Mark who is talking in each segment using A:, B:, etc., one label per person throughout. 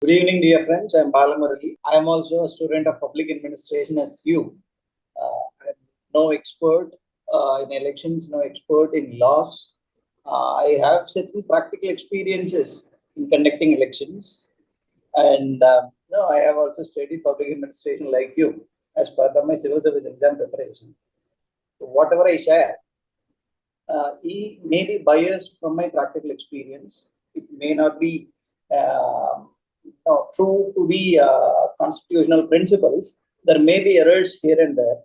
A: Good evening, dear friends. I am Balamurali. I am also a student of public administration as you. I am no expert in elections, no expert in laws. I have certain practical experiences in conducting elections, and no, I have also studied public administration like you as part of my civil service exam preparation. So whatever I share, he may be biased from my practical experience. It may not be true to the constitutional principles. There may be errors here and there,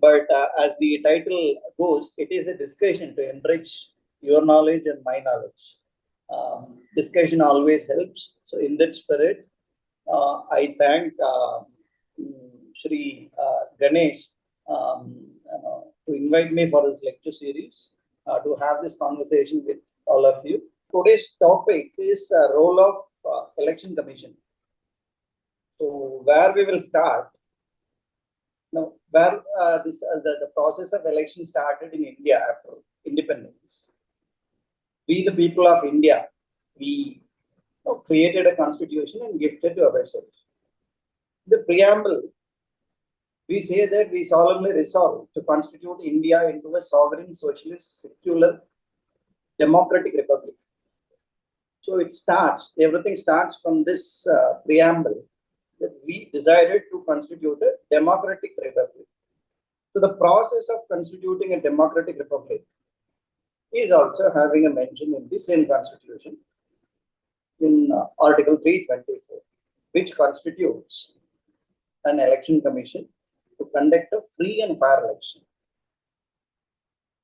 A: but as the title goes, it is a discussion to enrich your knowledge and my knowledge. Discussion always helps. So, in that spirit, I thank Shri Ganesh to invite me for this lecture series to have this conversation with all of you. Today's topic is role of election commission. So where we will start? Now, where the process of election started in India after independence. We, the people of India, we created a constitution and gifted to ourselves. The preamble, we say that we solemnly resolve to constitute India into a sovereign, socialist, secular, democratic republic. So it starts, everything starts from this preamble that we decided to constitute a democratic republic. So the process of constituting a democratic republic is also having a mention in the same constitution in Article 324, which constitutes an election commission to conduct a free and fair election.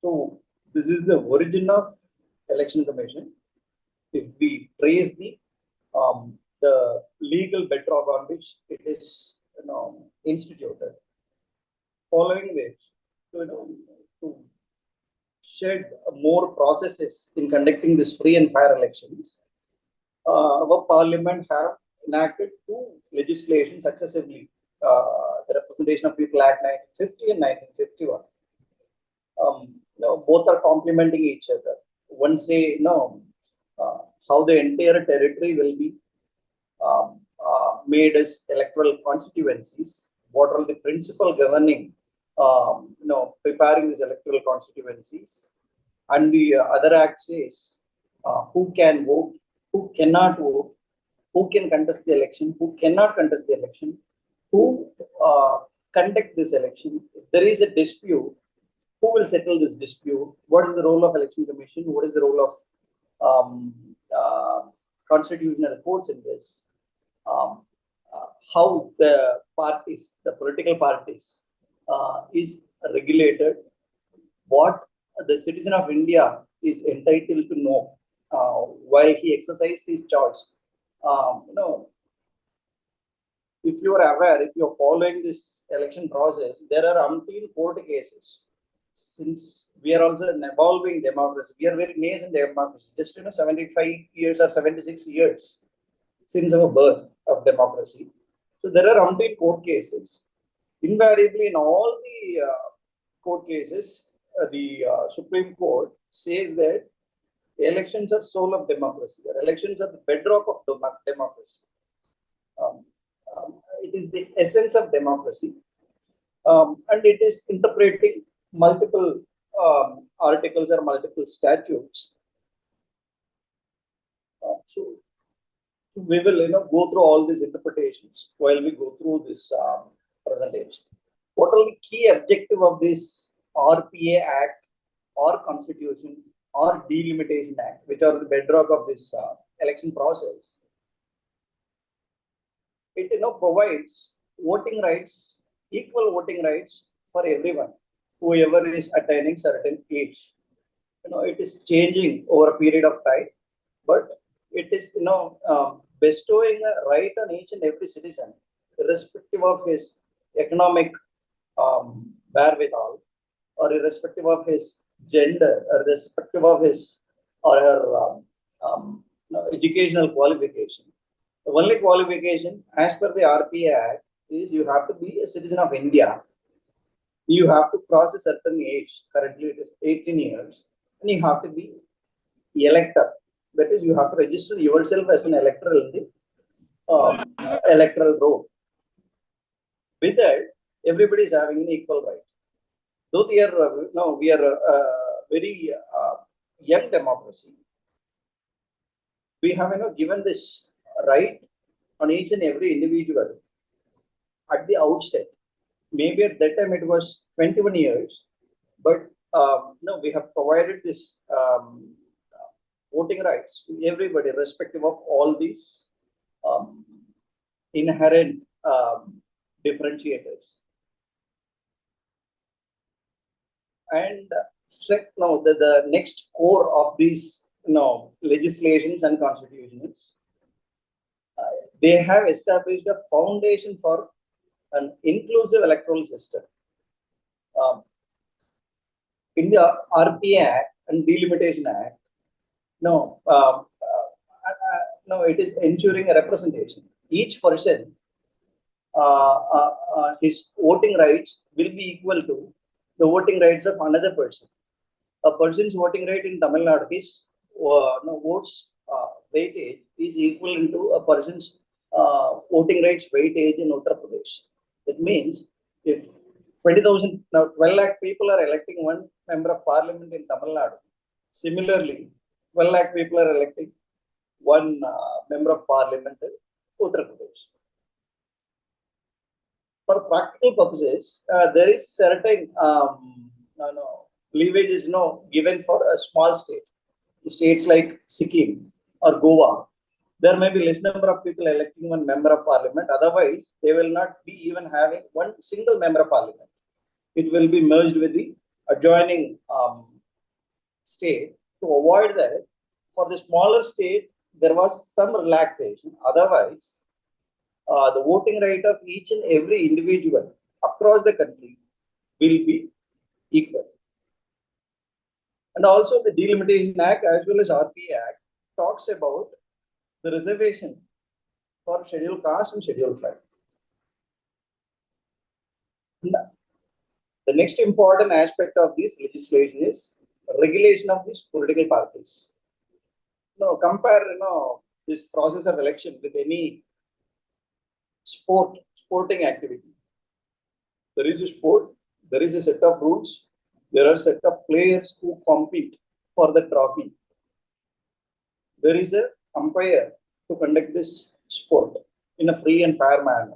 A: So this is the origin of election commission. If we trace the legal bedrock on which it is instituted, following which to shed more processes in conducting this free and fair elections, our parliament have enacted two legislation successively, the Representation of People Act 1950 and 1951. Both are complementing each other. One say how the entire territory will be made as electoral constituencies. What are the principle governing, preparing these electoral constituencies? And the other act says who can vote, who cannot vote, who can contest the election, who cannot contest the election, who conduct this election. If there is a dispute, who will settle this dispute? What is the role of election commission? What is the role of constitutional courts in this? How the parties, the political parties, is regulated, what the citizen of India is entitled to know while he exercises his choice. If you are aware, if you are following this election process, there are umpteen court cases. Since we are also an evolving democracy, we are very nascent democracy, just 75 years or 76 years since our birth of democracy. So there are umpteen court cases. Invariably, in all the court cases, the Supreme Court says that elections are soul of democracy, or elections are the bedrock of democracy. It is the essence of democracy, and it is interpreting multiple articles or multiple statutes. So we will go through all these interpretations while we go through this presentation. What are the key objective of this RPA Act or Constitution or Delimitation Act, which are the bedrock of this election process? It provides voting rights, equal voting rights for everyone, whoever is attaining certain age. It is changing over a period of time, but it is bestowing a right on each and every citizen, irrespective of his economic wherewithal, or irrespective of his gender, or irrespective of his or her educational qualification. The only qualification as per the RPA Act is you have to be a citizen of India. You have to cross a certain age, currently it is 18 years, and you have to be elector. That is, you have to register yourself as an elector in the electoral roll. With that, everybody is having an equal right. Though we are we are a very young democracy, we have given this right on each and every individual at the outset. Maybe at that time it was 21 years, but we have provided this voting rights to everybody, irrespective of all these um, inherent differentiators. And now the next core of these legislations and constitutions, they have established a foundation for an inclusive electoral system. India RPA Act and Delimitation Act, it is ensuring a representation. Each person, his voting rights will be equal to the voting rights of another person. A person's voting right in Tamil Nadu, his votes weightage is equal to a person's voting rights weightage in Uttar Pradesh. That means if 20,000, now 12 lakh people are electing one member of parliament in Tamil Nadu, similarly, 12 lakh people are electing one member of parliament in Uttar Pradesh. For practical purposes, there is certain leverage is given for a small state. States like Sikkim or Goa, there may be less number of people electing one member of parliament. Otherwise, they will not be even having one single member of parliament. It will be merged with the adjoining state. To avoid that, for the smaller state, there was some relaxation. Otherwise, the voting right of each and every individual across the country will be equal. And also the Delimitation Act as well as RPA Act talks about the reservation for scheduled caste and scheduled tribe. The next important aspect of this legislation is regulation of these political parties. Compare this process of election with any sporting activity. There is a sport, there is a set of rules, there are a set of players who compete for the trophy. There is a umpire to conduct this sport in a free and fair manner.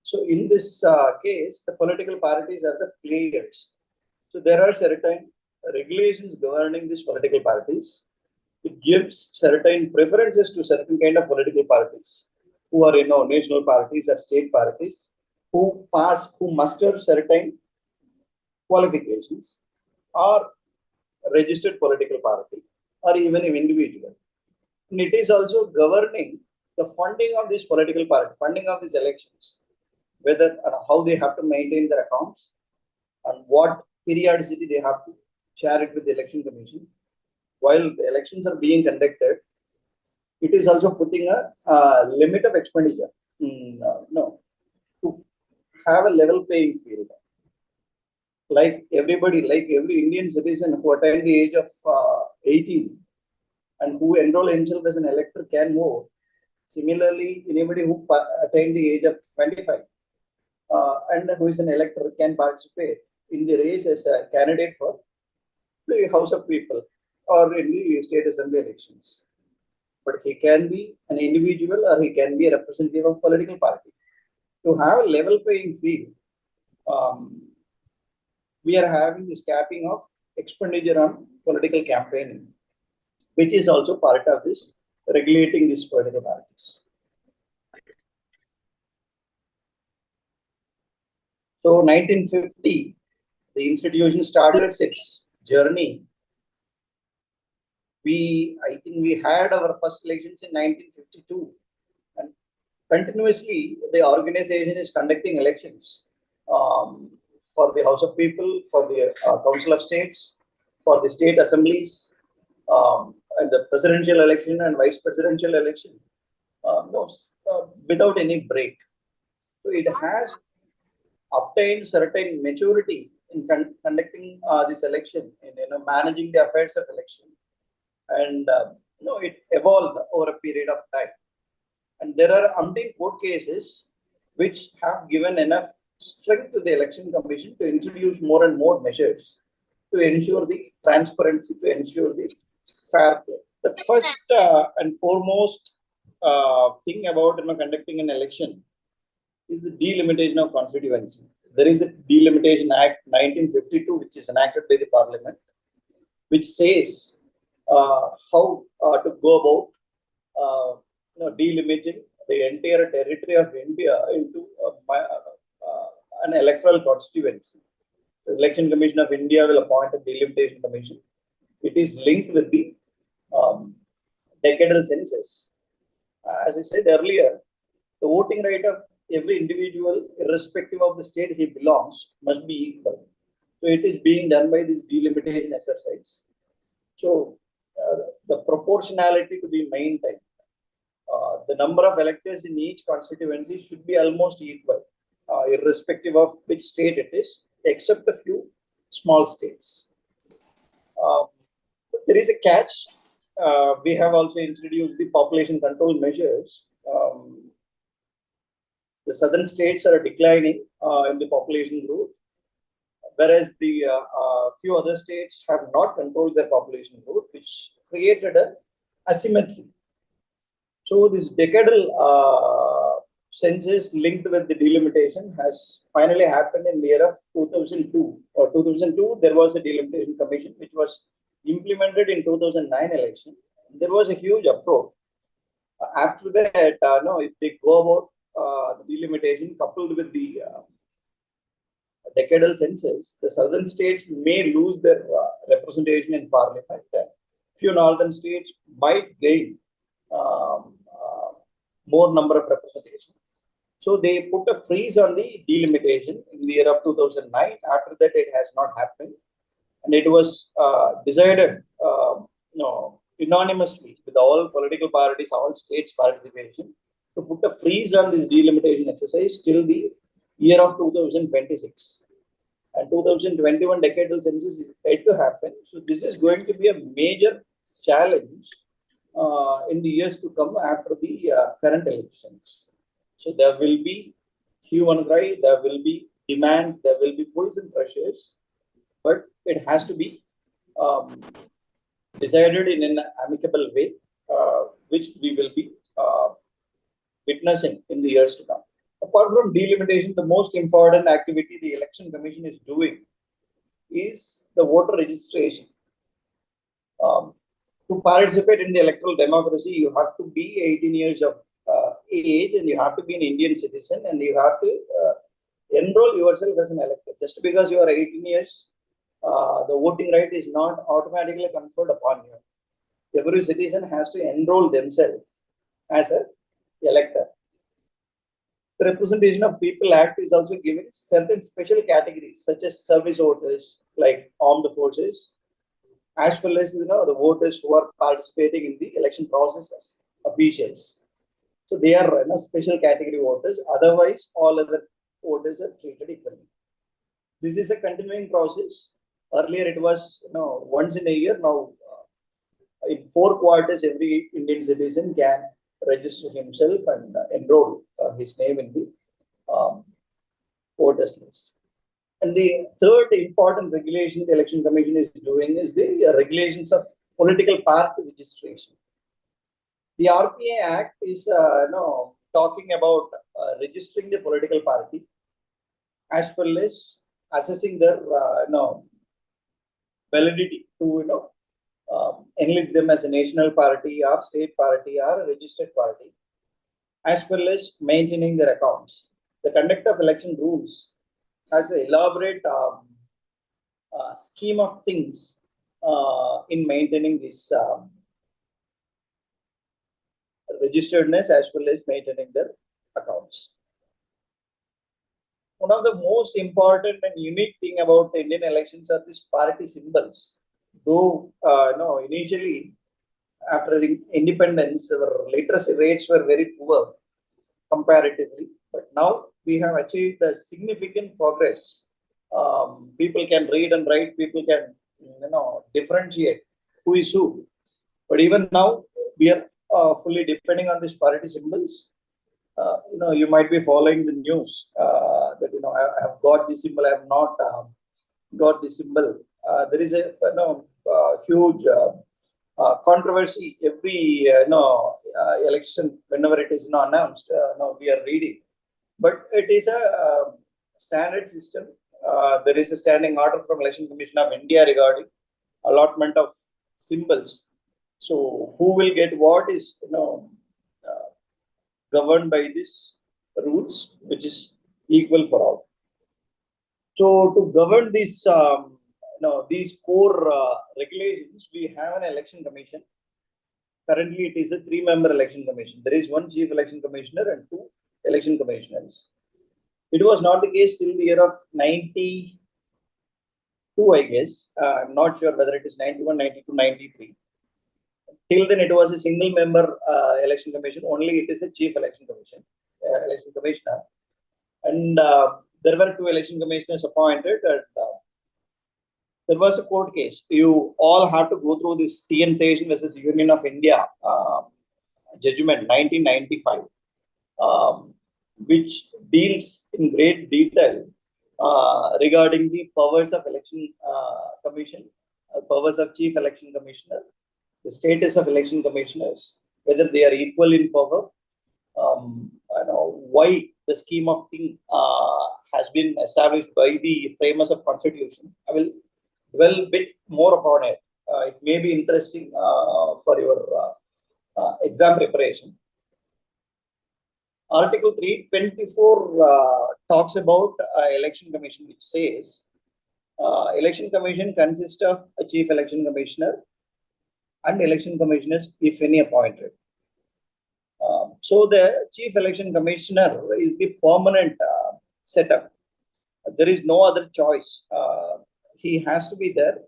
A: So in this case, the political parties are the players. So there are certain regulations governing these political parties. It gives certain preferences to certain kind of political parties who are national parties or state parties who muster certain qualifications, or registered political party, or even an individual. And it is also governing the funding of this political party, funding of these elections, whether how they have to maintain their accounts and what periodicity they have to share it with the election commission. While the elections are being conducted, it is also putting a limit of expenditure to have a level playing field. Like everybody, like every Indian citizen who attained the age of 18 and who enroll himself as an elector can vote. Similarly, anybody who attained the age of 25 and who is an elector can participate in the race as a candidate for the House of People or in the state assembly elections. But he can be an individual or he can be a representative of a political party. To have a level playing field, we are having this capping of expenditure on political campaigning, which is also part of this regulating these political parties. So 1950, the institution started its journey. I think we had our first elections in 1952, and continuously the organization is conducting elections for the House of People, for the Council of States, for the state assemblies, and the presidential election and vice presidential election, without any break. So it has obtained certain maturity in conducting this election, in managing the affairs of election, and it evolved over a period of time. And there are umpteen court cases which have given enough strength to the Election Commission to introduce more and more measures to ensure the transparency, to ensure the fair play. The first and foremost thing about conducting an election is the delimitation of constituency. There is a Delimitation Act 1952, which is enacted by the Parliament, which says how to go about delimiting the entire territory of India into an electoral constituency. The Election Commission of India will appoint a delimitation commission. It is linked with the decadal census. As I said earlier, the voting right of every individual, irrespective of the state he belongs, must be equal. So it is being done by this delimitation exercise. So the proportionality to be maintained. The number of electors in each constituency should be almost equal, irrespective of which state it is, except a few small states. There is a catch. We have also introduced the population control measures. The southern states are declining in the population growth, whereas the few other states have not controlled their population growth, which created an asymmetry. So this decadal census linked with the delimitation has finally happened in the year of 2002. Or 2002, there was a delimitation commission which was implemented in 2009 election. There was a huge uproar. After that, if they go about the delimitation coupled with the decadal census, the southern states may lose their representation in parliament. Few northern states might gain more number of representation. So they put a freeze on the delimitation in the year of 2009. After that, it has not happened, and it was decided, unanimously with all political parties, all states' participation, to put a freeze on this delimitation exercise till the year of 2026. And 2021 decadal census is yet to happen. So this is going to be a major challenge in the years to come after the current elections. So there will be hue and cry, there will be demands, there will be pulls and pressures, but it has to be decided in an amicable way, which we will be witnessing in the years to come. Apart from delimitation, the most important activity the Election Commission is doing is the voter registration. To participate in the electoral democracy, you have to be 18 years of age, and you have to be an Indian citizen, and you have to enroll yourself as an elector. Just because you are 18 years, the voting right is not automatically conferred upon you. Every citizen has to enroll themselves as an elector. The Representation of People Act is also giving certain special categories, such as service voters, like armed forces, as well as the voters who are participating in the election process as officials. So they are special category voters. Otherwise, all other voters are treated equally. This is a continuing process. Earlier, it was once in a year. Now, in 4 quarters, every Indian citizen can register himself and enroll his name in the voters list. And the third important regulation the Election Commission is doing is the regulations of political party registration. The RPA Act is talking about registering the political party as well as assessing their validity to enlist them as a national party or state party or a registered party, as well as maintaining their accounts. The conduct of election rules has an elaborate scheme of things in maintaining this registeredness as well as maintaining their accounts. One of the most important and unique thing about the Indian elections are these party symbols. Though initially after independence, our literacy rates were very poor comparatively, but now we have achieved a significant progress. People can read and write. People can differentiate who is who. But even now, we are fully depending on these parity symbols. You might be following the news that I have got this symbol, I have not got this symbol. There is a huge controversy every election whenever it is announced. Now we are reading, but it is a standard system. There is a standing order from Election Commission of India regarding allotment of symbols. So who will get what is governed by these rules, which is equal for all. So to govern these core regulations, we have an election commission. Currently, it is a 3-member election commission. There is one chief election commissioner and 2 election commissioners. It was not the case till the year of 92, I guess. I'm not sure whether it is 91, 92, 93. Till then, it was a single-member election commission. Only it is a chief election commissioner, and there were 2 election commissioners appointed. And there was a court case. You all have to go through this TN Session versus Union of India judgment 1995, which deals in great detail regarding the powers of election commission, powers of chief election commissioner, the status of election commissioners, whether they are equal in power, why the scheme of thing has been established by the framers of constitution. I will dwell a bit more upon it. It may be interesting for your exam preparation. Article 324 talks about election commission, which says election commission consists of a chief election commissioner and election commissioners, if any, appointed. So the chief election commissioner is the permanent setup. There is no other choice. He has to be there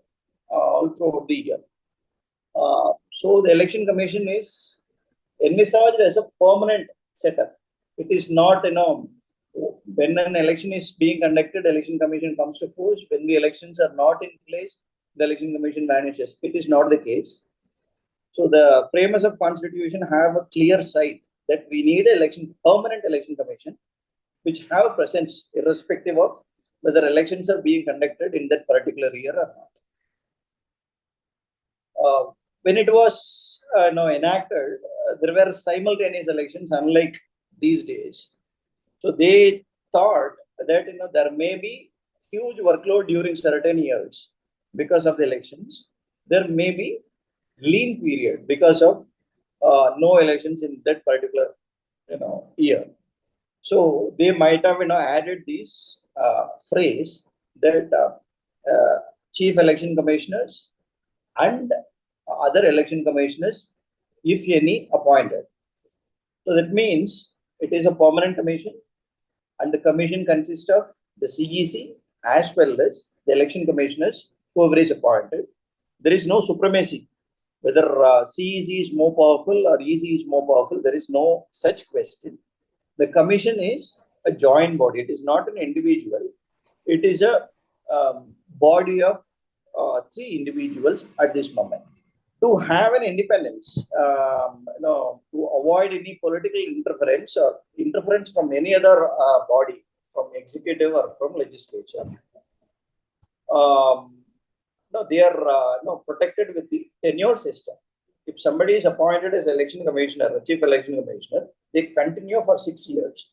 A: all throughout the year. So the election commission is envisaged as a permanent setup. It is not, when an election is being conducted, election commission comes to force. When the elections are not in place, the election commission vanishes. It is not the case. So the framers of constitution have a clear sight that we need an permanent election commission, which have a presence irrespective of whether elections are being conducted in that particular year or not. When it was enacted, there were simultaneous elections, unlike these days. So they thought that there may be huge workload during certain years because of the elections. There may be lean period because of no elections in that particular year. So they might have added this phrase that chief election commissioners and other election commissioners, if any, appointed. So that means it is a permanent commission, and the commission consists of the CEC as well as the election commissioners, whoever is appointed. There is no supremacy. Whether CEC is more powerful or EC is more powerful, there is no such question. The commission is a joint body. It is not an individual. It is a body of 3 individuals at this moment. To have an independence, to avoid any political interference or interference from any other body, from executive or from legislature, they are protected with the tenure system. If somebody is appointed as election commissioner, a chief election commissioner, they continue for 6 years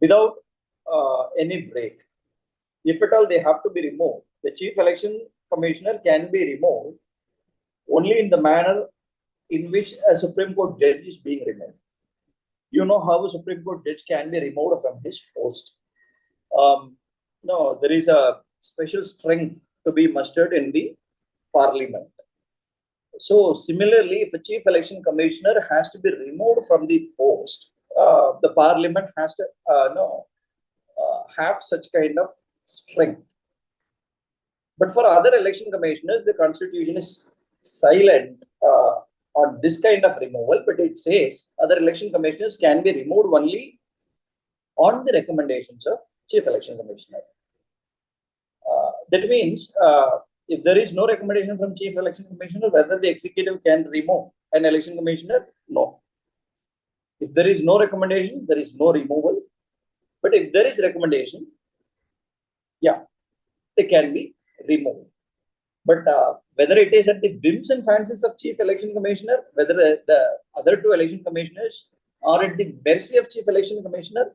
A: without any break. If at all they have to be removed, the chief election commissioner can be removed only in the manner in which a Supreme Court judge is being removed. You know how a Supreme Court judge can be removed from his post. There is a special strength to be mustered in the parliament. So similarly, if a chief election commissioner has to be removed from the post, the parliament has to have such kind of strength. But for other election commissioners, the constitution is silent on this kind of removal, but it says other election commissioners can be removed only on the recommendations of chief election commissioner. That means if there is no recommendation from chief election commissioner, whether the executive can remove an election commissioner? No. If there is no recommendation, there is no removal. But if there is recommendation, yeah, they can be removed. But whether it is at the whims and fancies of Chief Election Commissioner, whether the other two election commissioners are at the mercy of Chief Election Commissioner,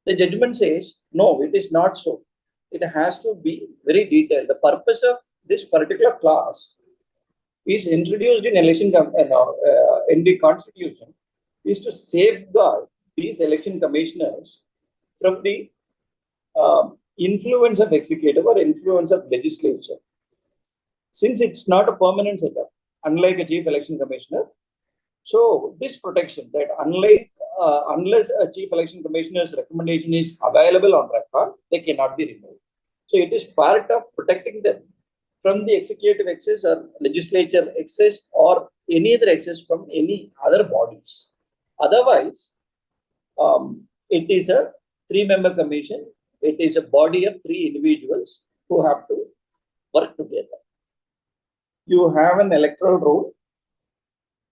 A: the judgment says, no, it is not so. It has to be very detailed. The purpose of this particular clause is introduced in in the Constitution is to safeguard these election commissioners from the influence of executive or influence of legislature. Since it's not a permanent setup, unlike a chief election commissioner, so this protection that unless a chief election commissioner's recommendation is available on record, they cannot be removed. So it is part of protecting them from the executive excess or legislature excess or any other excess from any other bodies. Otherwise, it is a 3-member commission. It is a body of 3 individuals who have to work together. You have an electoral roll.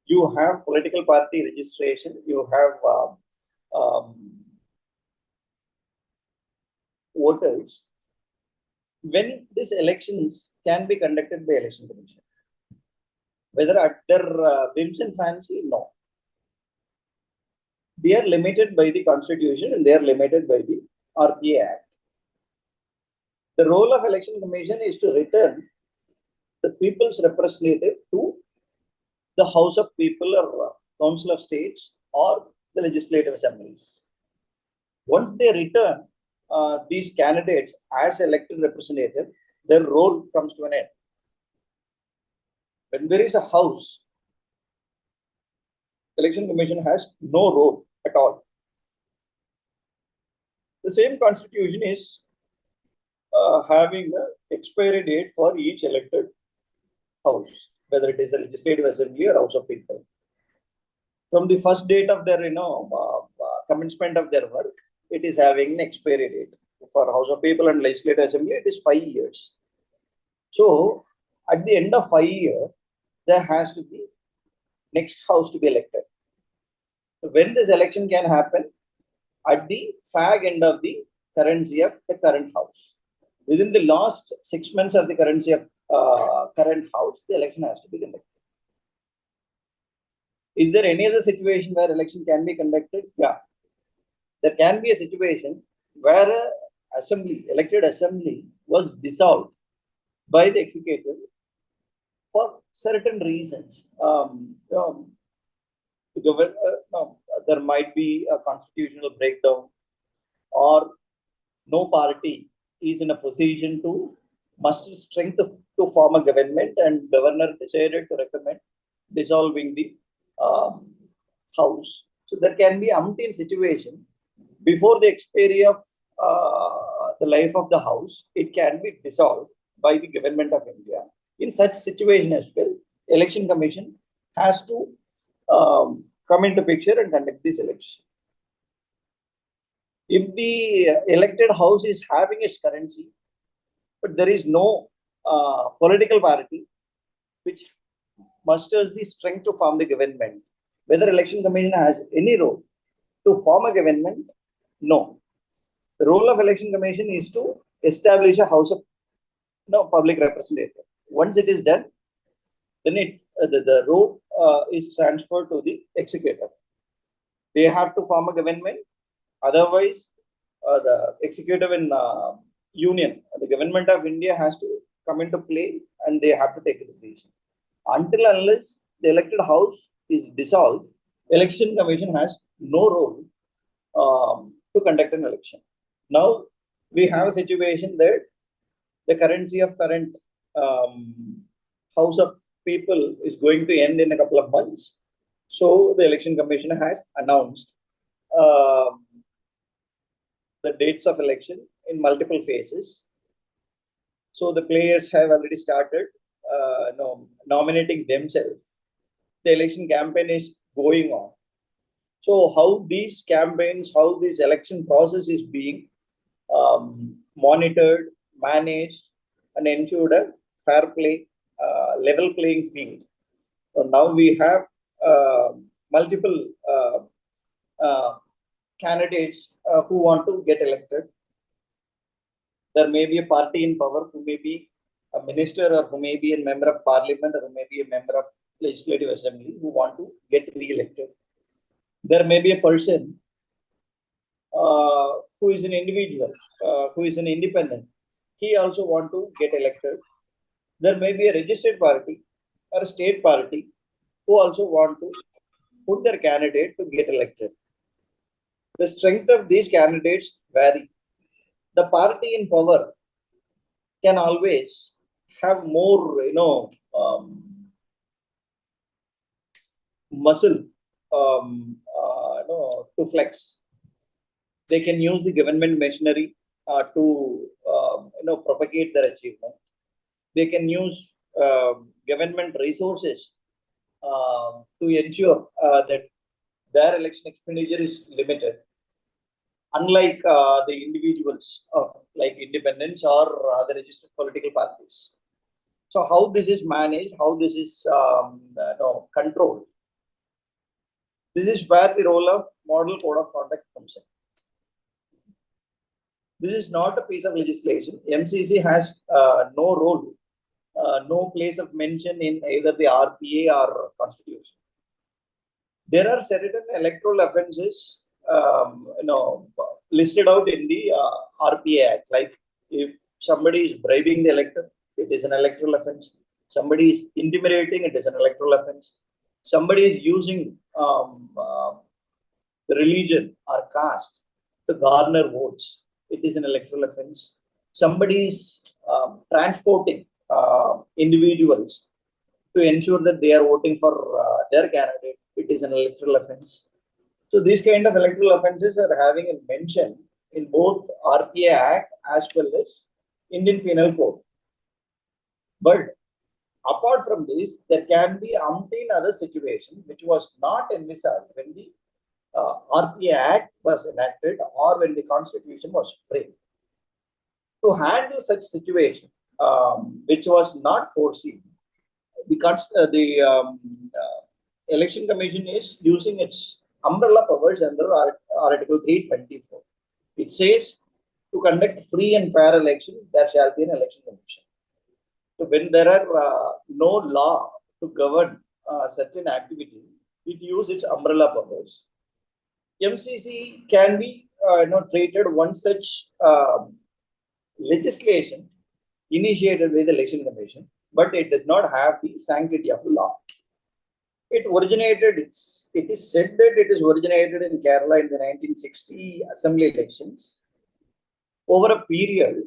A: You have political party registration. You have voters. When these elections can be conducted by election commission, whether at their whims and fancy, no. They are limited by the Constitution and they are limited by the RPA Act. The role of election commission is to return the people's representative to the House of People or Council of States or the legislative assemblies. Once they return these candidates as elected representative, their role comes to an end. When there is a house, election commission has no role at all. The same constitution is having an expiry date for each elected house, whether it is a legislative assembly or House of People. From the first date of their commencement of their work, it is having an expiry date. For House of People and Legislative Assembly, it is 5 years. So, at the end of 5 years, there has to be next house to be elected. So when this election can happen? At the fag end of the currency of the current house. Within the last 6 months of the currency of current house, the election has to be conducted. Is there any other situation where election can be conducted? Yeah. There can be a situation where elected assembly was dissolved by the executive for certain reasons. There might be a constitutional breakdown, or no party is in a position to muster strength to form a government, and governor decided to recommend dissolving the house. So there can be umpteen situation before the expiry of the life of the house, it can be dissolved by the government of India. In such situation as well, election commission has to come into picture and conduct this election. If the elected house is having its currency, but there is no political party which musters the strength to form the government, whether election commission has any role to form a government? No. The role of election commission is to establish a house of public representative. Once it is done, then the role is transferred to the executive. They have to form a government. Otherwise, the executive and union, the government of India has to come into play and they have to take a decision. Until unless the elected house is dissolved, election commission has no role to conduct an election. Now, we have a situation that the currency of current House of People is going to end in a couple of months. So, the election commission has announced the dates of election in multiple phases. So, the players have already started nominating themselves. The election campaign is going on. So, how these campaigns, how this election process is being monitored, managed, and ensured a fair play, level playing field. So now we have multiple candidates who want to get elected. There may be a party in power who may be a minister or who may be a member of parliament or who may be a member of legislative assembly who want to get re-elected. There may be a person who is an individual, who is an independent. He also want to get elected. There may be a registered party or a state party who also want to put their candidate to get elected. The strength of these candidates vary. The party in power can always have more, muscle to flex. They can use the government machinery to propagate their achievement. They can use government resources to ensure that their election expenditure is limited, unlike the individuals like independents or the registered political parties. So how this is managed, how this is controlled, this is where the role of model code of conduct comes in. This is not a piece of legislation. MCC has no role, no place of mention in either the RPA or Constitution. There are certain electoral offences, listed out in the RPA Act. Like if somebody is bribing the elector, it is an electoral offence. Somebody is intimidating, it is an electoral offence. Somebody is using the religion or caste to garner votes, it is an electoral offence. Somebody is transporting individuals to ensure that they are voting for their candidate, it is an electoral offence. So these kind of electoral offences are having a mention in both RPA Act as well as Indian Penal Code. But apart from this, there can be umpteen other situations which was not envisaged when the RPA Act was enacted or when the Constitution was framed. To handle such situation, which was not foreseen, the Election Commission is using its umbrella powers under Article 324. It says to conduct free and fair elections, there shall be an election commission. So when there are no law to govern certain activity, it uses its umbrella powers. MCC can be treated one such legislation initiated by the Election Commission, but it does not have the sanctity of law. It is said that it is originated in Kerala in the 1960 assembly elections. Over a period,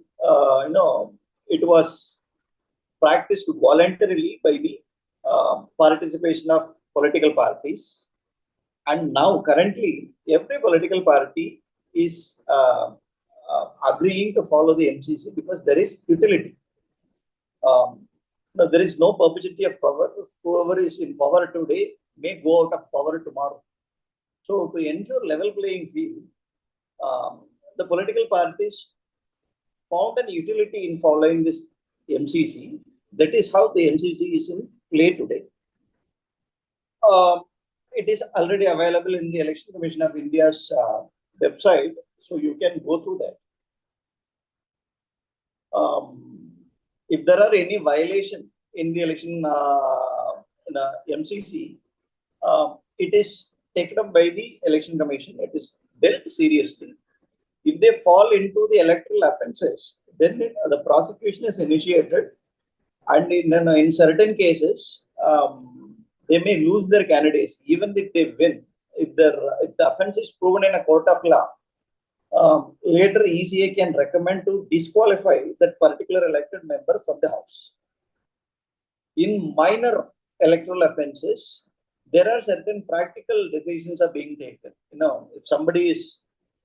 A: it was practiced voluntarily by the participation of political parties. And now currently, every political party is agreeing to follow the MCC because there is utility. There is no perpetuity of power. Whoever is in power today may go out of power tomorrow. So to ensure level playing field, the political parties found an utility in following this MCC. That is how the MCC is in play today. It is already available in the Election Commission of India's website, so you can go through that. If there are any violation in the election MCC, it is taken up by the Election Commission. It is dealt seriously. If they fall into the electoral offences, then the prosecution is initiated, and in certain cases, they may lose their candidates even if they win. If the offence is proven in a court of law, later ECA can recommend to disqualify that particular elected member from the house. In minor electoral offences, there are certain practical decisions are being taken. If somebody is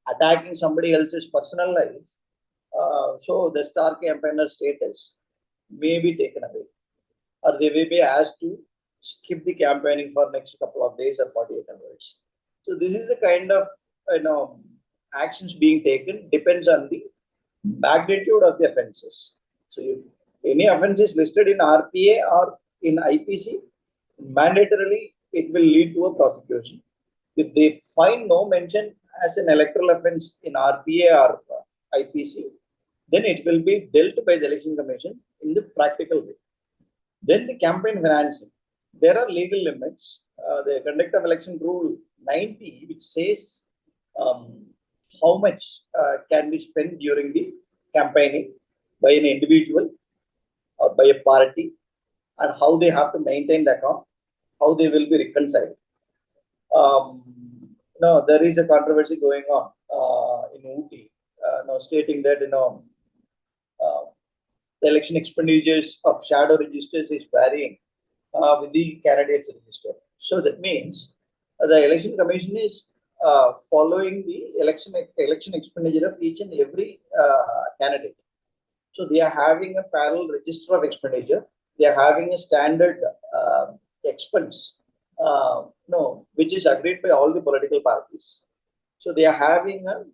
A: attacking somebody else's personal life, so the star campaigner status may be taken away, or they may be asked to skip the campaigning for next couple of days or 48 hours. So this is the kind of actions being taken, depends on the magnitude of the offences. So if any offence is listed in RPA or in IPC, mandatorily it will lead to a prosecution. If they find no mention as an electoral offence in RPA or IPC, then it will be dealt by the Election Commission in the practical way. Then the campaign financing. There are legal limits. The Conduct of Election Rule 90, which says how much can be spent during the campaigning by an individual or by a party, and how they have to maintain the account, how they will be reconciled. No, there is a controversy going on in Ooty, now stating that the election expenditures of shadow registers is varying with the candidates register. So that means the Election Commission is following the election expenditure of each and every candidate. So they are having a parallel register of expenditure. They are having a standard expense, which is agreed by all the political parties. So they are having a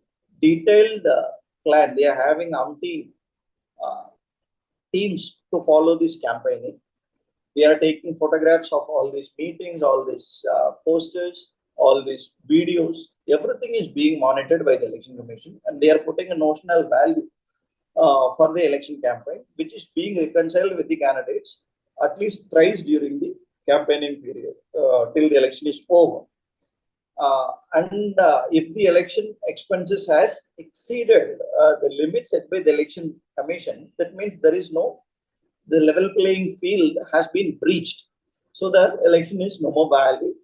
A: detailed plan. They are having umpteen teams to follow this campaigning. They are taking photographs of all these meetings, all these posters, all these videos. Everything is being monitored by the Election Commission, and they are putting a notional value for the election campaign, which is being reconciled with the candidates at least thrice during the campaigning period till the election is over. And if the election expenses has exceeded the limit set by the Election Commission, that means the level playing field has been breached. So the election is no more valid.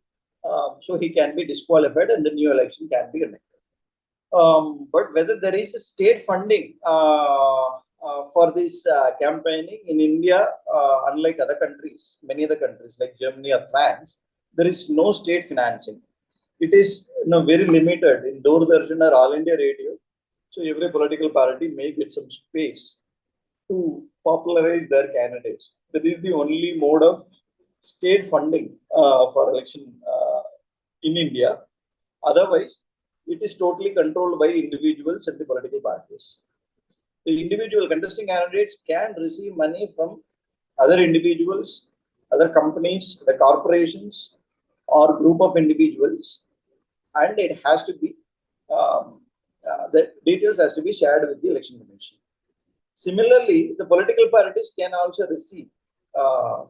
A: So he can be disqualified and the new election can be elected. But whether there is a state funding for this campaigning in India, unlike other countries, many other countries like Germany or France, there is no state financing. It is very limited in Doordarshan or All India Radio. So every political party may get some space to popularize their candidates. That is the only mode of state funding for election in India. Otherwise, it is totally controlled by individuals and the political parties. The individual contesting candidates can receive money from other individuals, other companies, the corporations, or group of individuals, and it has to be the details has to be shared with the Election Commission. Similarly, the political parties can also receive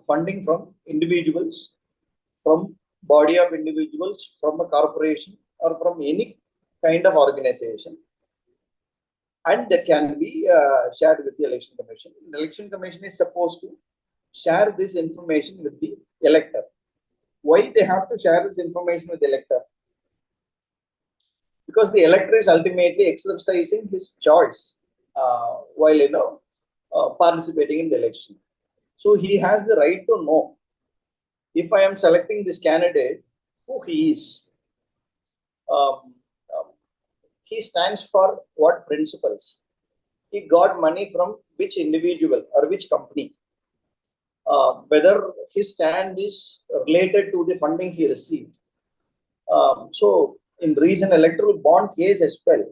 A: funding from individuals, from body of individuals, from a corporation, or from any kind of organization, and that can be shared with the Election Commission. The Election Commission is supposed to share this information with the elector. Why they have to share this information with the elector? Because the elector is ultimately exercising his choice while participating in the election. So he has the right to know, if I am selecting this candidate, who he is. He stands for what principles? He got money from which individual or which company? Whether his stand is related to the funding he received. So in recent electoral bond case as well,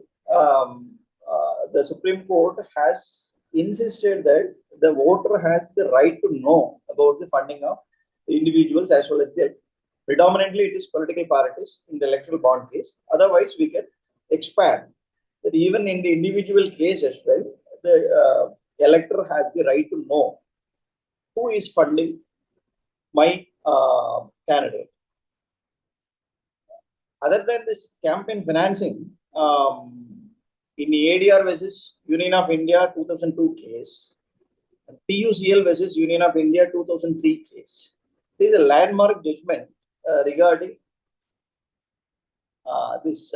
A: the Supreme Court has insisted that the voter has the right to know about the funding of the individuals as well as the, predominantly it is political parties in the electoral bond case. Otherwise, we can expand that even in the individual case as well, the elector has the right to know who is funding my candidate. Other than this campaign financing, in ADR versus Union of India 2002 case, PUCL versus Union of India 2003 case, there is a landmark judgment regarding this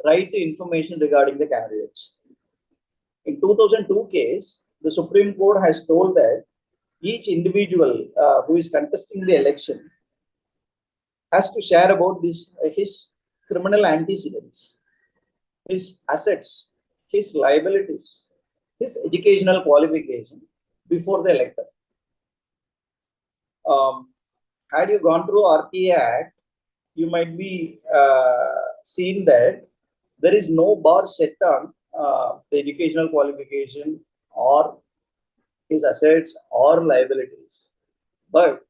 A: right to information regarding the candidates. In 2002 case, the Supreme Court has told that each individual who is contesting the election has to share about his criminal antecedents, his assets, his liabilities, his educational qualification before the elector. Had you gone through RPA Act, you might be seen that there is no bar set on the educational qualification or his assets or liabilities. But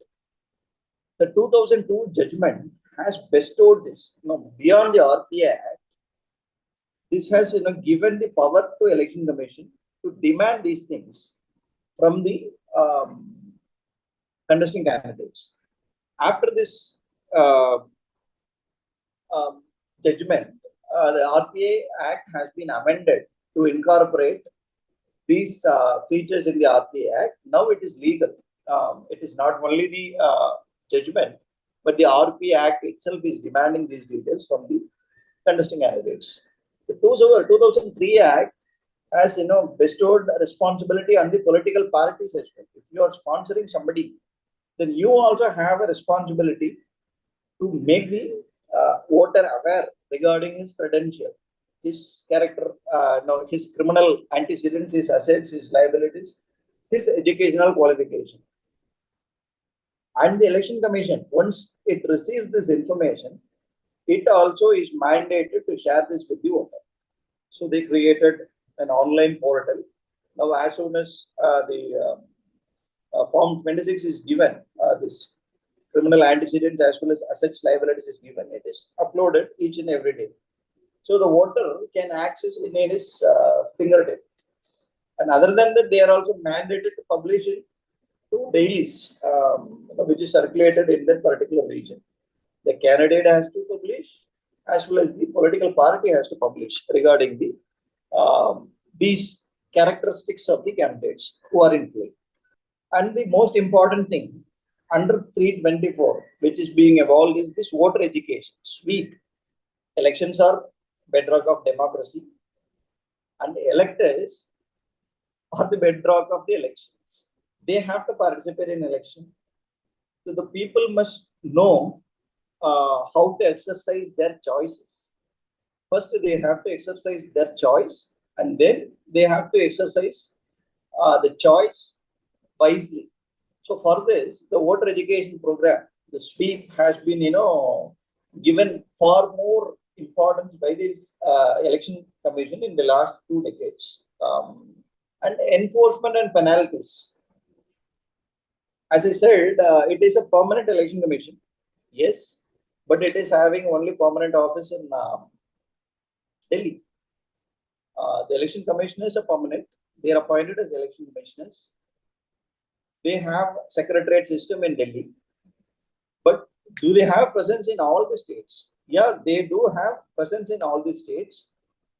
A: The 2002 judgment has bestowed this. Beyond the RPA Act, this has given the power to Election Commission to demand these things from the contesting candidates. After this judgment, the RPA Act has been amended to incorporate these features in the RPA Act. Now it is legal. It is not only the judgment, but the RPA Act itself is demanding these details from the contesting candidates. The 2003 Act has bestowed responsibility on the political parties as well. If you are sponsoring somebody, then you also have a responsibility to make the voter aware regarding his credential, his character, his criminal antecedents, his assets, his liabilities, his educational qualification. And the Election Commission, once it receives this information, it also is mandated to share this with the voter. So they created an online portal. Now, as soon as the Form 26 is given, this criminal antecedents as well as assets liabilities is given, it is uploaded each and every day. So the voter can access it in his fingertip. And other than that, they are also mandated to publish it to dailies, which is circulated in that particular region. The candidate has to publish, as well as the political party has to publish regarding the these characteristics of the candidates who are in play. And the most important thing, under 324, which is being evolved, is this voter education, sweep. Elections are bedrock of democracy, and the electors are the bedrock of the elections. They have to participate in election. So the people must know how to exercise their choices. First, they have to exercise their choice, and then they have to exercise the choice wisely. So for this, the voter education program, the sweep, has been given far more importance by this election commission in the last 2 decades. And enforcement and penalties. As I said, it is a permanent election commission. Yes, but it is having only permanent office in Delhi. The election commissioners are permanent. They are appointed as election commissioners. They have secretariat system in Delhi. But do they have presence in all the states? Yeah, they do have presence in all the states.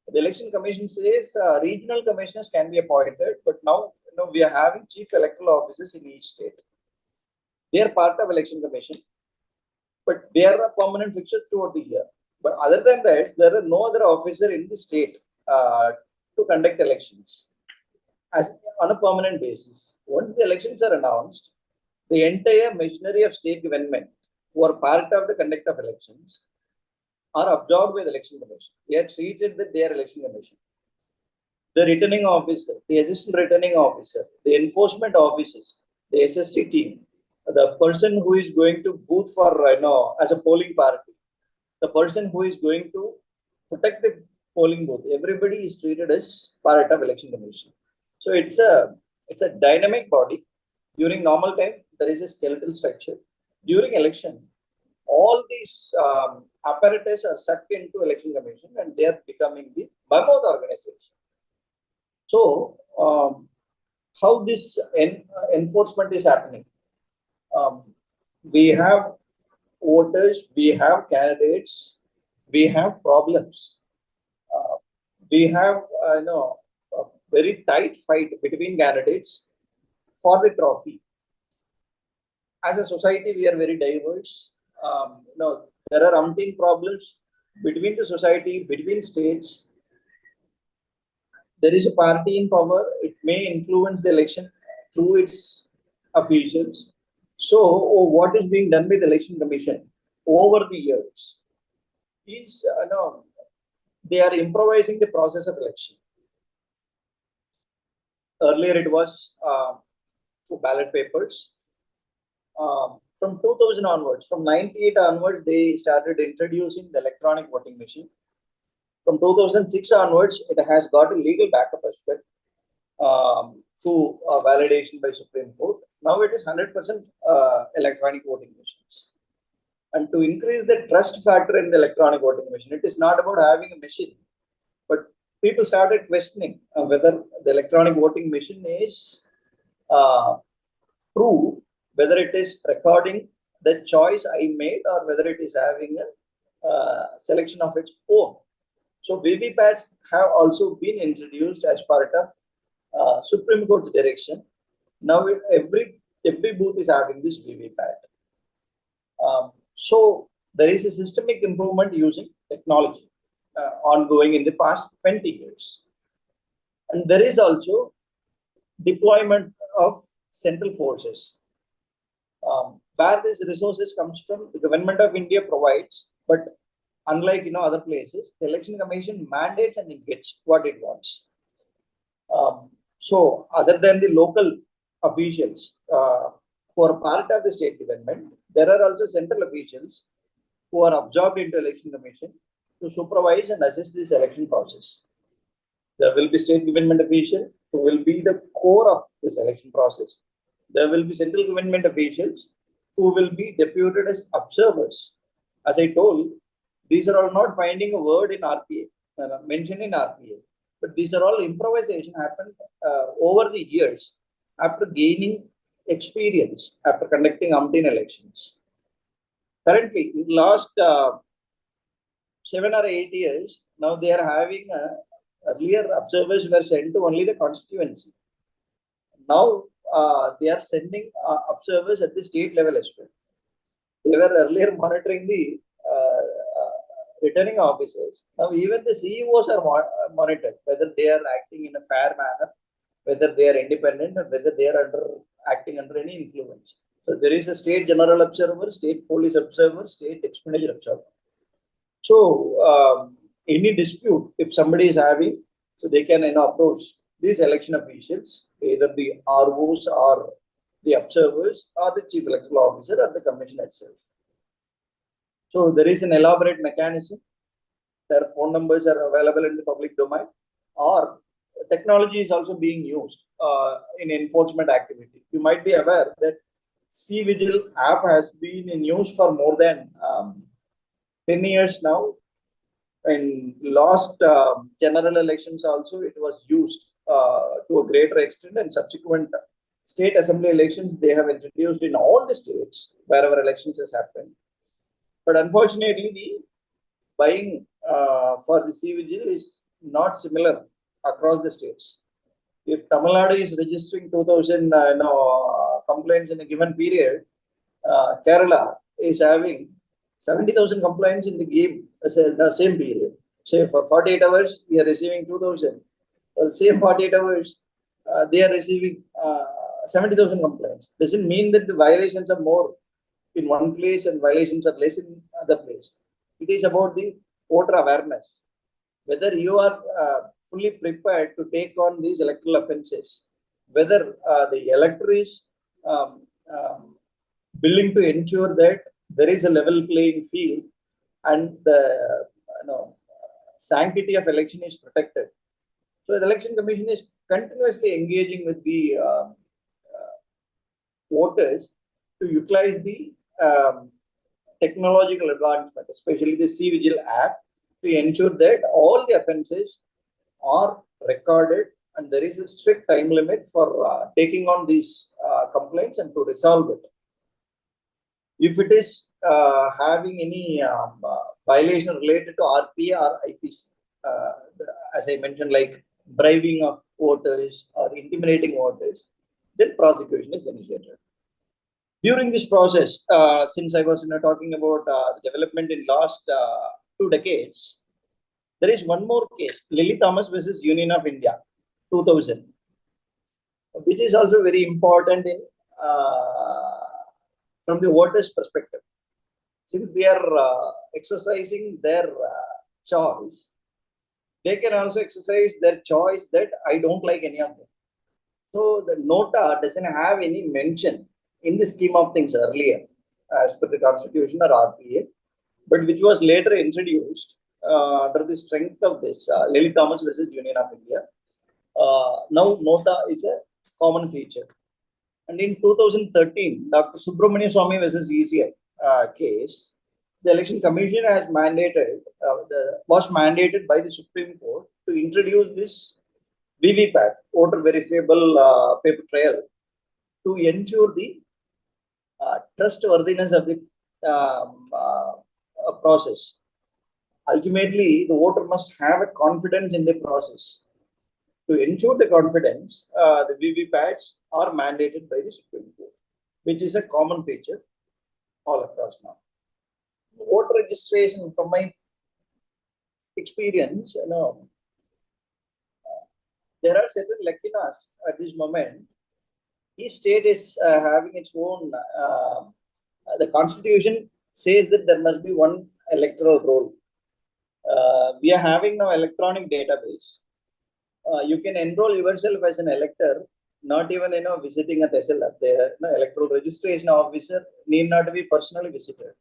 A: The election commission says regional commissioners can be appointed, but now we are having chief electoral officers in each state. They are part of election commission, but they are a permanent fixture throughout the year. But other than that, there are no other officer in the state to conduct elections as on a permanent basis. Once the elections are announced, the entire machinery of state government who are part of the conduct of elections are absorbed by the election commission. They are treated with their election commission. The returning officer, the assistant returning officer, the enforcement officers, the SST team, the person who is going to booth for as a polling party, the person who is going to protect the polling booth, everybody is treated as part of election commission. So it's a dynamic body. During normal time, there is a skeletal structure. During election, all these apparatus are sucked into election commission, and they are becoming the mammoth organization. So how this enforcement is happening? We have voters, we have candidates, we have problems. We have a very tight fight between candidates for the trophy. As a society, we are very diverse. There are umpteen problems between the society, between states. There is a party in power. It may influence the election through its officials. So, what is being done by the election commission over the years is, they are improvising the process of election. Earlier, it was through ballot papers. From 2000 onwards, from 98 onwards, they started introducing the electronic voting machine. From 2006 onwards, it has got a legal backup as well through validation by Supreme Court. Now it is 100% electronic voting machines. and to increase the trust factor in the electronic voting machine. It is not about having a machine, but people started questioning whether the electronic voting machine is true, whether it is recording the choice I made or whether it is having a selection of its own. So VVPATs have also been introduced as part of Supreme Court's direction. Now every booth is having this VVPAT. So there is a systemic improvement using technology ongoing in the past 20 years. And there is also deployment of central forces. Where these resources comes from, the government of India provides, but unlike other places, the election commission mandates and it gets what it wants. So other than the local officials who are part of the state government, there are also central officials who are absorbed into election commission to supervise and assist this election process. There will be state government official who will be the core of this election process. There will be central government officials who will be deputed as observers. As I told, these are all not finding a word in RPA, mentioned in RPA, but these are all improvisation happened over the years after gaining experience after conducting umpteen elections. Currently, in the last 7 or 8 years, now they are having earlier observers were sent to only the constituency. Now they are sending observers at the state level as well. They were earlier monitoring the returning officers. Now even the CEOs are monitored, whether they are acting in a fair manner, whether they are independent, or whether they are acting under any influence. So there is a state general observer, state police observer, state expenditure observer. So any dispute, if somebody is having, so they can approach these election officials, either the ROs or the observers or the chief electoral officer or the commission itself. So there is an elaborate mechanism. Their phone numbers are available in the public domain, or technology is also being used in enforcement activity. You might be aware that C-Vigil app has been in use for more than 10 years now. In last general elections also, it was used to a greater extent, and subsequent state assembly elections, they have introduced in all the states wherever elections has happened. But unfortunately, the buying for the C-Vigil is not similar across the states. If Tamil Nadu is registering 2,000 complaints in a given period, Kerala is having 70,000 complaints in the same period. Say for 48 hours, we are receiving 2,000. For the same 48 hours, they are receiving 70,000 complaints. Doesn't mean that the violations are more in one place and violations are less in other place. It is about the voter awareness. Whether you are fully prepared to take on these electoral offences, whether the elector is willing to ensure that there is a level playing field and the sanctity of election is protected. So the election commission is continuously engaging with the voters to utilize the technological advancement, especially the C-Vigil app, to ensure that all the offences are recorded and there is a strict time limit for taking on these complaints and to resolve it. If it is having any violation related to RPA or IPC, as I mentioned, like bribing of voters or intimidating voters, then prosecution is initiated. During this process, since I was talking about the development in last 2 decades, there is one more case, Lily Thomas versus Union of India, 2000, which is also very important in from the voters' perspective. Since they are exercising their choice, they can also exercise their choice that I don't like any of them. So the nota doesn't have any mention in the scheme of things earlier, as per the Constitution or RPA, but which was later introduced under the strength of this Lily Thomas versus Union of India. Now nota is a common feature. And in 2013, Dr. Subramania Swamy versus ECI case, the Election Commission has was mandated by the Supreme Court to introduce this VVPAT, voter verifiable paper trail, to ensure the trustworthiness of the process. Ultimately, the voter must have a confidence in the process. To ensure the confidence, the VVPATs are mandated by the Supreme Court, which is a common feature all across now. Voter registration, from my experience, there are certain lacunas at this moment. Each state is having its own. The Constitution says that there must be one electoral roll. We are having now electronic database. You can enroll yourself as an elector, not even visiting a TESL. The electoral registration officer need not be personally visited.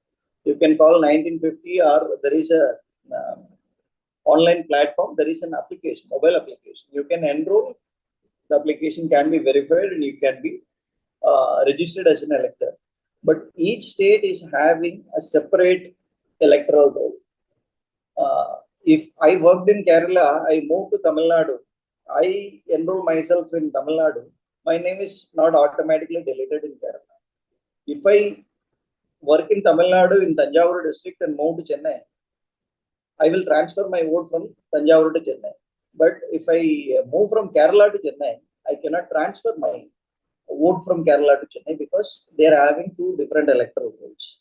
A: You can call 1950, or there is a online platform. There is an application, mobile application. You can enroll. The application can be verified, and you can be registered as an elector. But each state is having a separate electoral roll. If I worked in Kerala, I moved to Tamil Nadu, I enroll myself in Tamil Nadu, my name is not automatically deleted in Kerala. If I work in Tamil Nadu in Tanjavur district and move to Chennai, I will transfer my vote from Tanjavur to Chennai. But if I move from Kerala to Chennai, I cannot transfer my vote from Kerala to Chennai because they are having two different electoral rolls,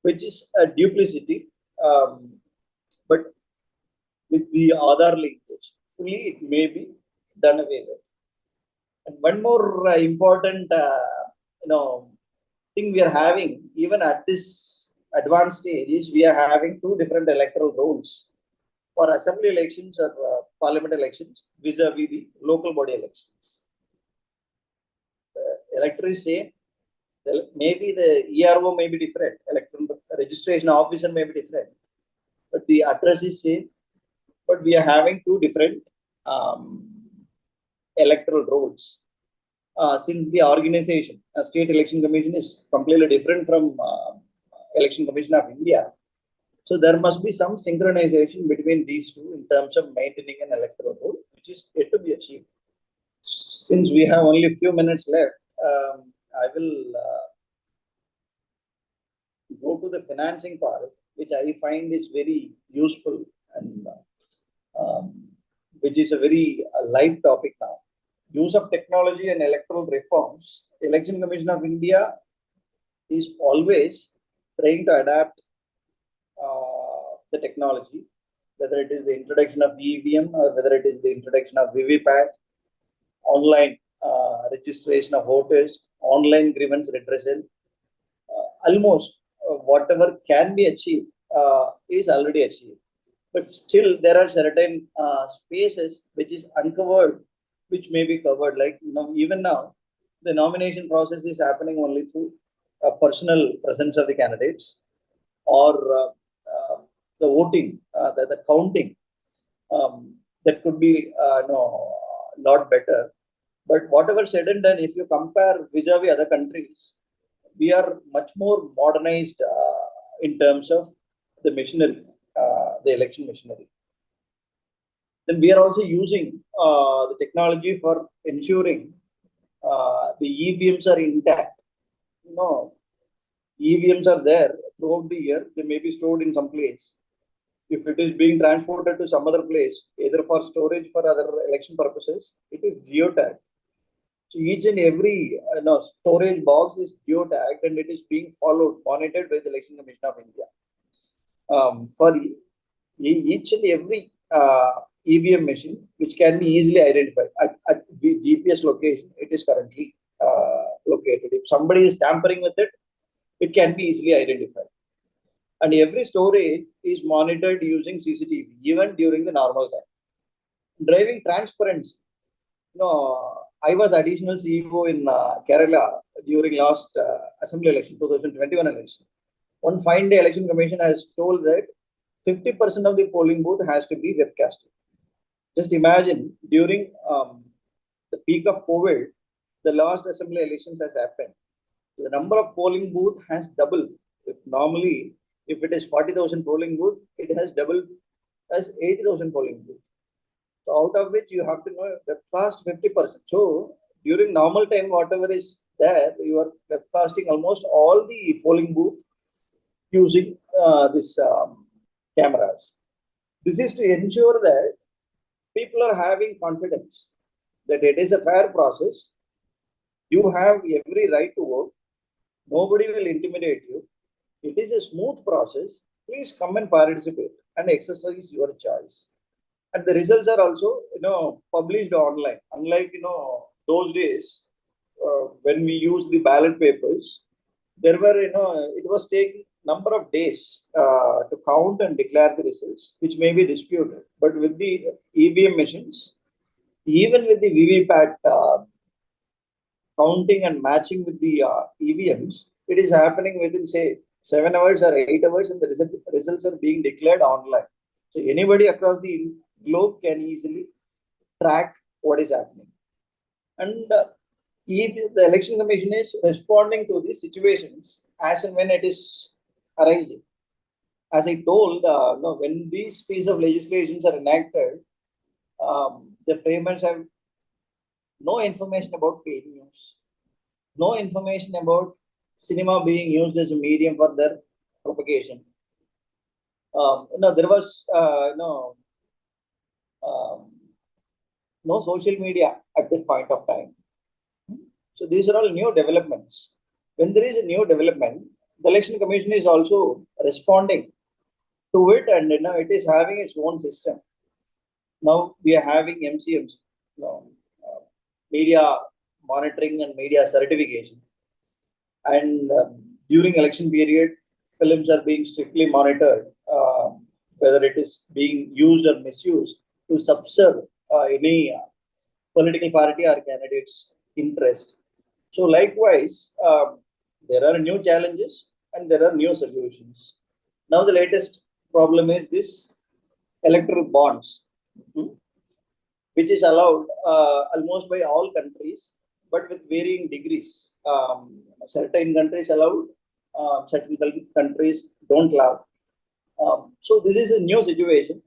A: which is a duplicity. But with the Aadhaar linkage, fully it may be done away with. And one more important, thing we are having, even at this advanced stage, is we are having two different electoral rolls for assembly elections or parliament elections vis-a-vis the local body elections. The elector is same. Maybe the ERO may be different, electoral registration officer may be different, but the address is same. But we are having two different electoral roles. Since the organization, State Election Commission is completely different from Election Commission of India. So there must be some synchronization between these two in terms of maintaining an electoral role, which is yet to be achieved. Since we have only a few minutes left, I will go to the financing part, which I find is very useful and which is a very live topic now. Use of technology and electoral reforms. Election Commission of India is always trying to adapt the technology, whether it is the introduction of EVM or whether it is the introduction of VVPAT, online registration of voters, online grievance redressal. Almost whatever can be achieved is already achieved. But still, there are certain spaces which is uncovered, which may be covered. Like even now, the nomination process is happening only through personal presence of the candidates, or the voting, the counting. That could be lot better. But whatever said and done, if you compare vis-a-vis other countries, we are much more modernized in terms of the machinery, the election machinery. Then we are also using the technology for ensuring the EVMs are intact. EVMs are there throughout the year. They may be stored in some place. If it is being transported to some other place, either for storage for other election purposes, it is geotagged. So each and every storage box is geotagged, and it is being monitored by the Election Commission of India. For each and every EVM machine, which can be easily identified at the GPS location, it is currently located. If somebody is tampering with it, it can be easily identified. And every storage is monitored using CCTV, even during the normal time. Driving transparency. I was additional CEO in Kerala during last assembly election, 2021 election. One fine day, Election Commission has told that 50% of the polling booth has to be webcasted. Just imagine, during the peak of COVID, the last assembly elections has happened. The number of polling booth has doubled. If normally If it is 40,000 polling booth, it has double as 80,000 polling booth. So out of which you have to know webcast 50%. So during normal time, whatever is there, you are webcasting almost all the polling booth using this cameras. This is to ensure that people are having confidence that it is a fair process. You have every right to vote. Nobody will intimidate you. It is a smooth process. Please come and participate and exercise your choice. And the results are also, published online. Unlike, those days when we used the ballot papers, there were, it was taking number of days to count and declare the results, which may be disputed. But with the EVM machines, even with the VVPAT counting and matching with the EVMs, it is happening within, say, 7 hours or 8 hours, and the results are being declared online. So anybody across the globe can easily track what is happening. And if the election commission is responding to these situations as and when it is arising. As I told, when these pieces of legislations are enacted, the framers have no information about paid news, no information about cinema being used as a medium for their propagation. There was no social media at that point of time. So these are all new developments. When there is a new development, the election commission is also responding to it, and it is having its own system. Now we are having MCMs, media monitoring and media certification. And during election period, films are being strictly monitored, whether it is being used or misused to subserve any political party or candidate's interest. So likewise, there are new challenges and there are new solutions. Now the latest problem is this electoral bonds, which is allowed almost by all countries, but with varying degrees. Certain countries allow, certain countries don't allow. So this is a new situation.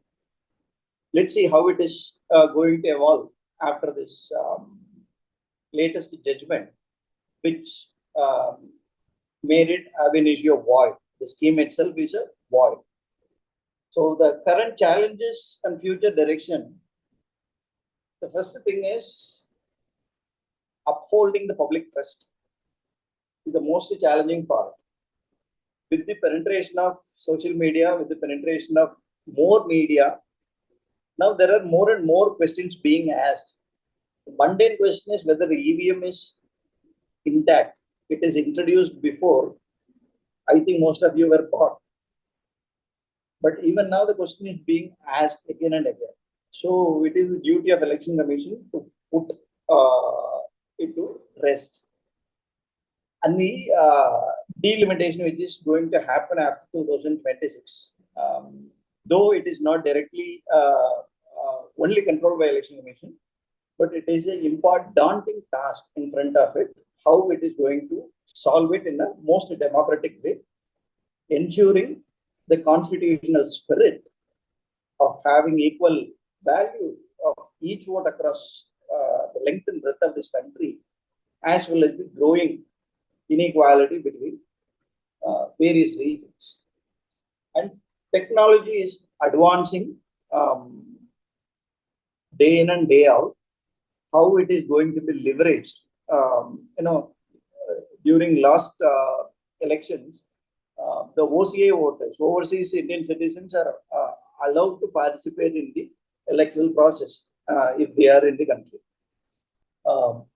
A: Let's see how it is going to evolve after this latest judgment, which made it have an issue of void. The scheme itself is a void. So the current challenges and future direction. The first thing is upholding the public trust is the most challenging part. With the penetration of social media, with the penetration of more media, now there are more and more questions being asked. The mundane question is whether the EVM is intact. It is introduced before. I think most of you were caught. But even now the question is being asked again and again. So it is the duty of election commission to put it to rest. And the delimitation which is going to happen after 2026, though it is not directly only controlled by election commission, but it is an important daunting task in front of it, how it is going to solve it in a most democratic way, ensuring the constitutional spirit of having equal value of each vote across the length and breadth of this country, as well as the growing inequality between various regions. And technology is advancing day in and day out. How it is going to be leveraged, during last elections, the OCA voters, overseas Indian citizens, are allowed to participate in the electoral process if they are in the country.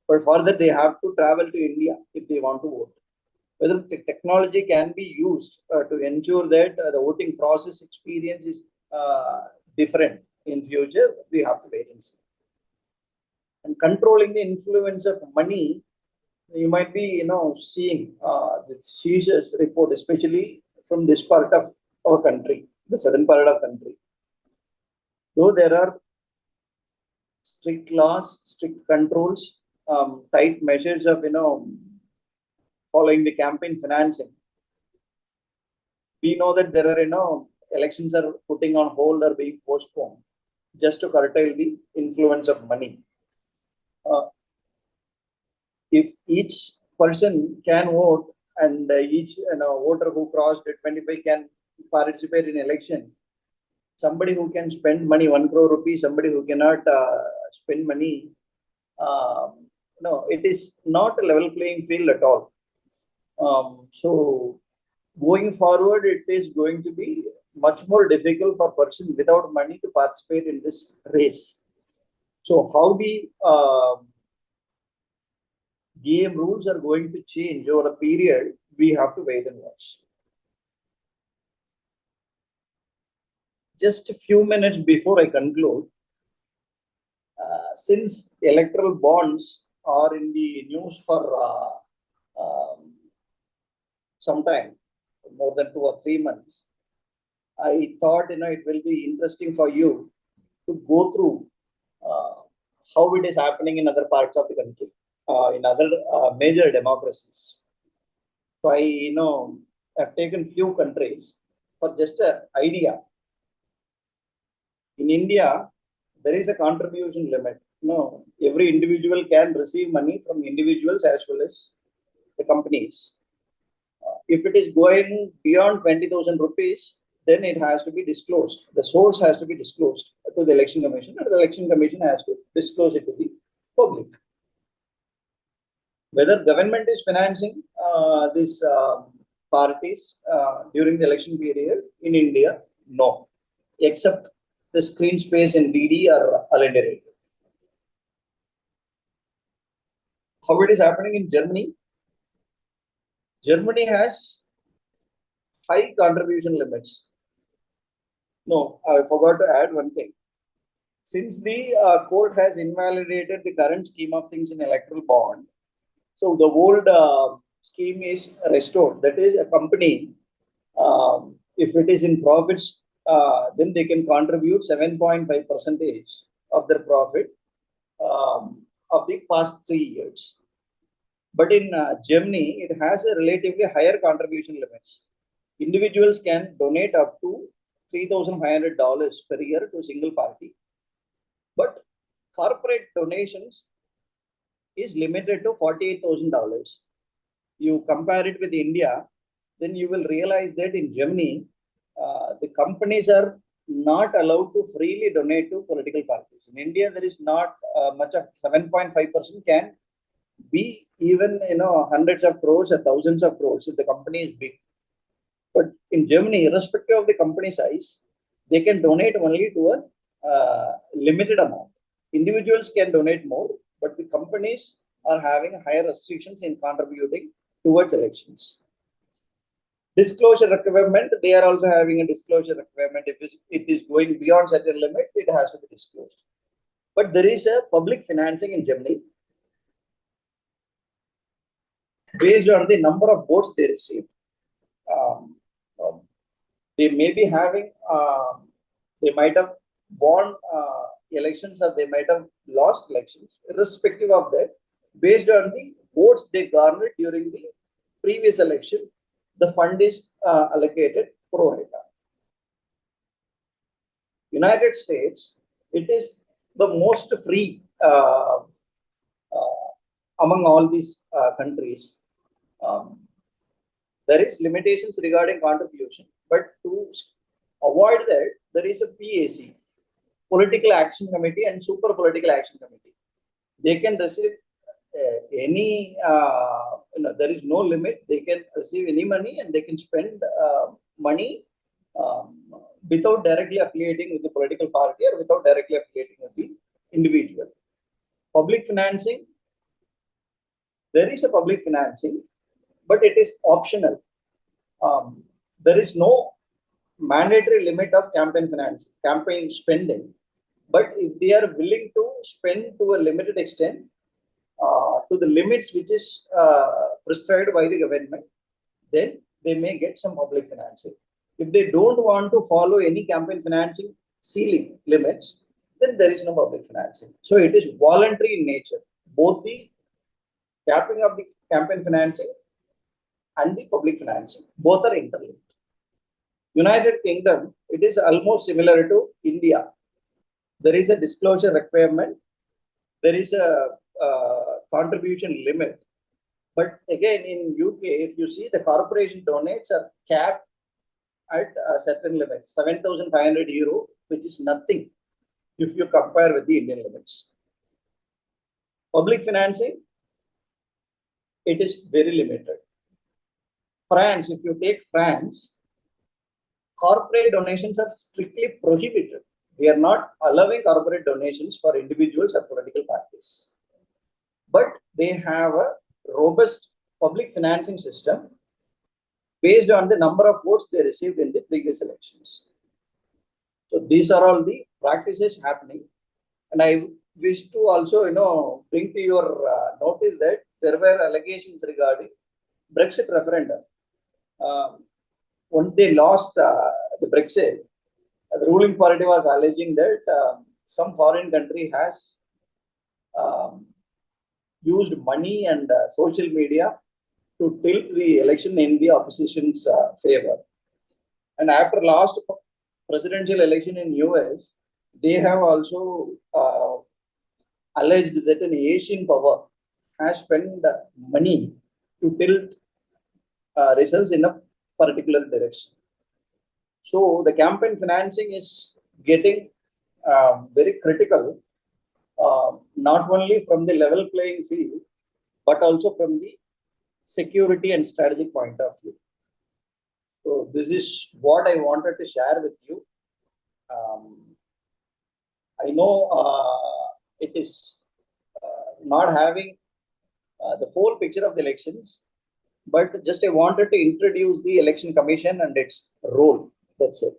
A: But for that, they have to travel to India if they want to vote. Whether the technology can be used to ensure that the voting process experience is different in future, we have to wait and see. And controlling the influence of money, you might be, seeing the seizures report, especially from this part of our country, the southern part of country. Though there are strict laws, strict controls, tight measures of, following the campaign financing. We know that there are, elections are putting on hold or being postponed just to curtail the influence of money. If each person can vote and each voter who crossed 25 can participate in election, somebody who can spend money 1 crore rupees, somebody who cannot spend money, no, it is not a level playing field at all. So going forward, it is going to be much more difficult for a person without money to participate in this race. So how the game rules are going to change over a period, we have to wait and watch. Just a few minutes before I conclude, since electoral bonds are in the news for some time, more than 2 or 3 months, I thought it will be interesting for you to go through how it is happening in other parts of the country, in other major democracies. So I have taken few countries for just an idea. In India, there is a contribution limit. Every individual can receive money from individuals as well as the companies. If it is going beyond 20,000 rupees, then it has to be disclosed. The source has to be disclosed to the election commission, and the election commission has to disclose it to the public. Whether government is financing these parties during the election period in India, no, except the screen space in DD or Alender. How it is happening in Germany? Germany has high contribution limits. No, I forgot to add one thing. Since the court has invalidated the current scheme of things in electoral bond, so the old scheme is restored. That is, a company, if it is in profits, then they can contribute 7.5% of their profit of the past 3 years. But in Germany, it has a relatively higher contribution limits. Individuals can donate up to $3,500 per year to a single party. But corporate donations is limited to $48,000. You compare it with India, then you will realize that in Germany, the companies are not allowed to freely donate to political parties. In India, there is not much of 7.5% can be even hundreds of crores or thousands of crores if the company is big. But in Germany, irrespective of the company size, they can donate only to a limited amount. Individuals can donate more, but the companies are having higher restrictions in contributing towards elections. Disclosure requirement, they are also having a disclosure requirement. If it is going beyond certain limit, it has to be disclosed. But there is a public financing in Germany based on the number of votes they receive. They may be having, they might have won elections or they might have lost elections. Irrespective of that, based on the votes they garnered during the previous election, the fund is allocated pro rata. United States, it is the most free among all these countries. There is limitations regarding contribution, but to avoid that, there is a PAC, Political Action Committee and Super Political Action Committee. They can receive any, there is no limit. They can receive any money and they can spend money without directly affiliating with the political party or without directly affiliating with the individual. Public financing, there is a public financing, but it is optional. There is no mandatory limit of campaign financing, campaign spending. But if they are willing to spend to a limited extent, to the limits which is prescribed by the government, then they may get some public financing. If they don't want to follow any campaign financing ceiling limits, then there is no public financing. So it is voluntary in nature. Both the capping of the campaign financing and the public financing, both are interlinked. United Kingdom, it is almost similar to India. There is a disclosure requirement. There is a contribution limit. But again, in UK, if you see, the corporation donates are capped at a certain limit, 7,500 euro, which is nothing if you compare with the Indian limits. Public financing, it is very limited. France, if you take France, corporate donations are strictly prohibited. We are not allowing corporate donations for individuals or political parties. But they have a robust public financing system based on the number of votes they received in the previous elections. So these are all the practices happening. And I wish to also, bring to your notice that there were allegations regarding Brexit referendum. Once they lost the Brexit, the ruling party was alleging that some foreign country has used money and social media to tilt the election in the opposition's favor. And after last presidential election in US, they have also alleged that an Asian power has spent money to tilt results in a particular direction. So the campaign financing is getting very critical, not only from the level playing field, but also from the security and strategic point of view. So this is what I wanted to share with you. I know it is not having the whole picture of the elections, but just I wanted to introduce the Election Commission and its role. That's it.